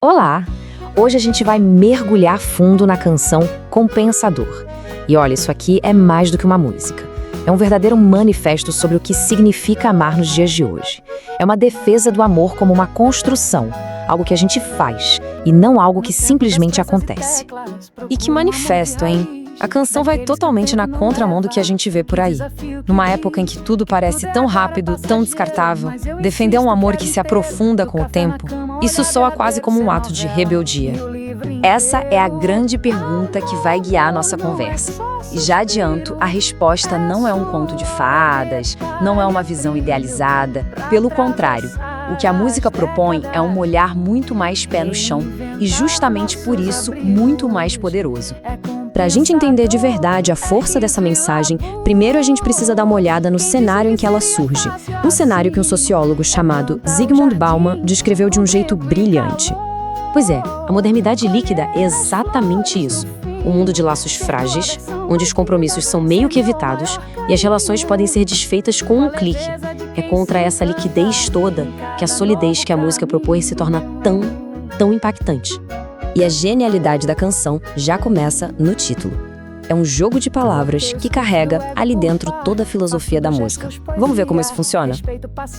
Olá! Hoje a gente vai mergulhar fundo na canção Compensador. E olha, isso aqui é mais do que uma música. É um verdadeiro manifesto sobre o que significa amar nos dias de hoje. É uma defesa do amor como uma construção, algo que a gente faz, e não algo que simplesmente acontece. E que manifesto, hein? A canção vai totalmente na contramão do que a gente vê por aí. Numa época em que tudo parece tão rápido, tão descartável, defender um amor que se aprofunda com o tempo, isso soa quase como um ato de rebeldia. Essa é a grande pergunta que vai guiar a nossa conversa. E já adianto, a resposta não é um conto de fadas, não é uma visão idealizada. Pelo contrário, o que a música propõe é um olhar muito mais pé no chão e, justamente por isso, muito mais poderoso. Para a gente entender de verdade a força dessa mensagem, primeiro a gente precisa dar uma olhada no cenário em que ela surge. Um cenário que um sociólogo chamado Zygmunt Bauman descreveu de um jeito brilhante. Pois é, a modernidade líquida é exatamente isso. Um mundo de laços frágeis, onde os compromissos são meio que evitados e as relações podem ser desfeitas com um clique. É contra essa liquidez toda que a solidez que a música propõe se torna tão impactante. E a genialidade da canção já começa no título. É um jogo de palavras que carrega ali dentro toda a filosofia da música. Vamos ver como isso funciona?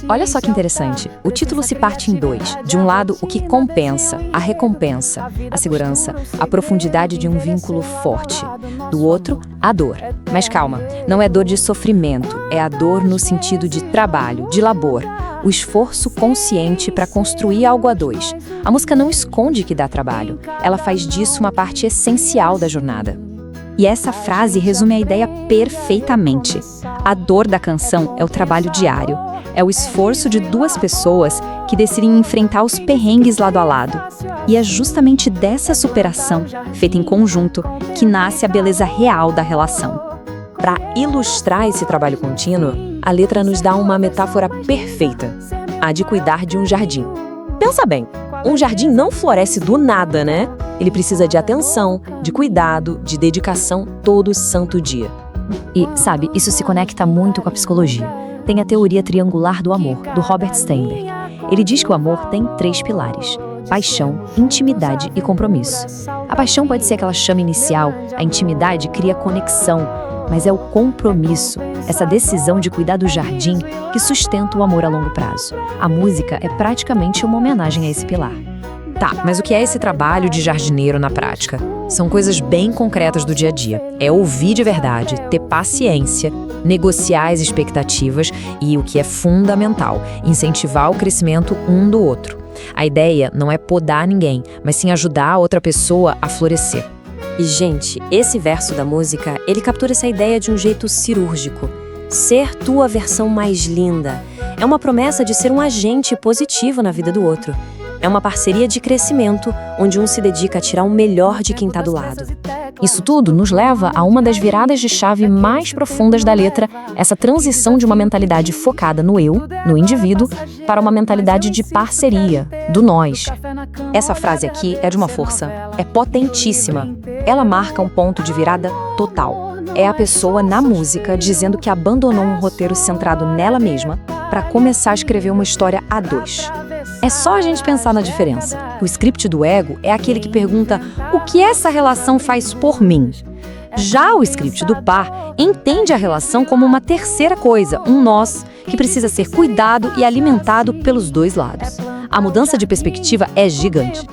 Olha só que interessante. O título se parte em dois. De um lado, o que compensa, a recompensa, a segurança, a profundidade de um vínculo forte. Do outro, a dor. Mas calma, não é dor de sofrimento, é a dor no sentido de trabalho, de labor. O esforço consciente para construir algo a dois. A música não esconde que dá trabalho. Ela faz disso uma parte essencial da jornada. E essa frase resume a ideia perfeitamente. A dor da canção é o trabalho diário. É o esforço de duas pessoas que decidem enfrentar os perrengues lado a lado. E é justamente dessa superação, feita em conjunto, que nasce a beleza real da relação. Para ilustrar esse trabalho contínuo, a letra nos dá uma metáfora perfeita, a de cuidar de um jardim. Pensa bem, um jardim não floresce do nada, né? Ele precisa de atenção, de cuidado, de dedicação todo santo dia. E, sabe, isso se conecta muito com a psicologia. Tem a teoria triangular do amor, do Robert Sternberg. Ele diz que o amor tem 3 pilares: paixão, intimidade e compromisso. A paixão pode ser aquela chama inicial, a intimidade cria conexão, mas é o compromisso, essa decisão de cuidar do jardim, que sustenta o amor a longo prazo. A música é praticamente uma homenagem a esse pilar. Tá, mas o que é esse trabalho de jardineiro na prática? São coisas bem concretas do dia a dia. É ouvir de verdade, ter paciência, negociar as expectativas e, o que é fundamental, incentivar o crescimento um do outro. A ideia não é podar ninguém, mas sim ajudar a outra pessoa a florescer. E, gente, esse verso da música, ele captura essa ideia de um jeito cirúrgico. Ser tua versão mais linda. É uma promessa de ser um agente positivo na vida do outro. É uma parceria de crescimento, onde um se dedica a tirar o melhor de quem está do lado. Isso tudo nos leva a uma das viradas de chave mais profundas da letra, essa transição de uma mentalidade focada no eu, no indivíduo, para uma mentalidade de parceria, do nós. Essa frase aqui é de uma força, é potentíssima. Ela marca um ponto de virada total. É a pessoa na música dizendo que abandonou um roteiro centrado nela mesma para começar a escrever uma história a dois. É só a gente pensar na diferença. O script do ego é aquele que pergunta o que essa relação faz por mim. Já o script do par entende a relação como uma terceira coisa, um nós, que precisa ser cuidado e alimentado pelos dois lados. A mudança de perspectiva é gigante.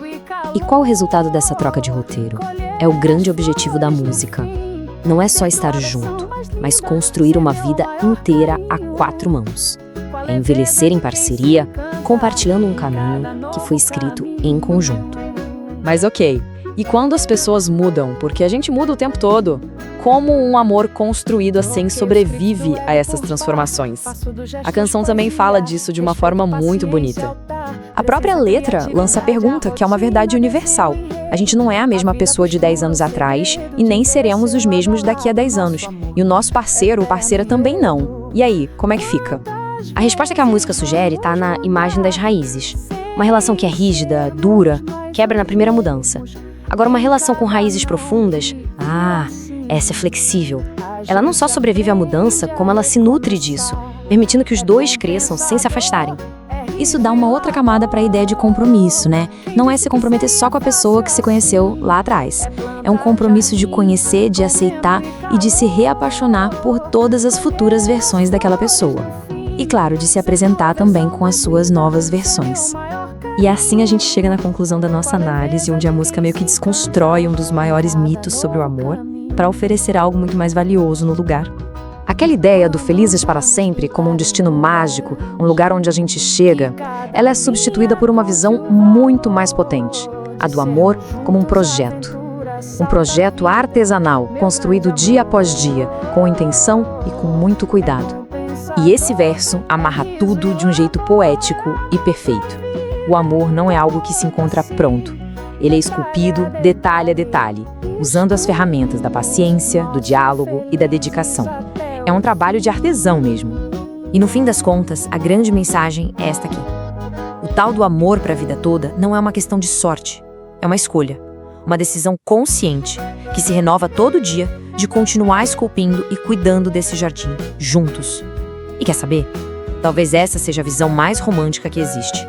E qual o resultado dessa troca de roteiro? É o grande objetivo da música. Não é só estar junto, mas construir uma vida inteira a 4 mãos. É envelhecer em parceria, compartilhando um caminho que foi escrito em conjunto. Mas ok, e quando as pessoas mudam, porque a gente muda o tempo todo, como um amor construído assim sobrevive a essas transformações? A canção também fala disso de uma forma muito bonita. A própria letra lança a pergunta, que é uma verdade universal. A gente não é a mesma pessoa de 10 anos atrás e nem seremos os mesmos daqui a 10 anos. E o nosso parceiro ou parceira também não. E aí, como é que fica? A resposta que a música sugere está na imagem das raízes. Uma relação que é rígida, dura, quebra na primeira mudança. Agora, uma relação com raízes profundas, essa é flexível. Ela não só sobrevive à mudança, como ela se nutre disso, permitindo que os dois cresçam sem se afastarem. Isso dá uma outra camada para a ideia de compromisso, né? Não é se comprometer só com a pessoa que se conheceu lá atrás. É um compromisso de conhecer, de aceitar e de se reapaixonar por todas as futuras versões daquela pessoa. E claro, de se apresentar também com as suas novas versões. E assim a gente chega na conclusão da nossa análise, onde a música meio que desconstrói um dos maiores mitos sobre o amor para oferecer algo muito mais valioso no lugar. Aquela ideia do felizes para sempre como um destino mágico, um lugar onde a gente chega, ela é substituída por uma visão muito mais potente, a do amor como um projeto. Um projeto artesanal, construído dia após dia, com intenção e com muito cuidado. E esse verso amarra tudo de um jeito poético e perfeito. O amor não é algo que se encontra pronto. Ele é esculpido detalhe a detalhe, usando as ferramentas da paciência, do diálogo e da dedicação. É um trabalho de artesão mesmo. E no fim das contas, a grande mensagem é esta aqui. O tal do amor para a vida toda não é uma questão de sorte. É uma escolha. Uma decisão consciente, que se renova todo dia, de continuar esculpindo e cuidando desse jardim, juntos. E quer saber? Talvez essa seja a visão mais romântica que existe.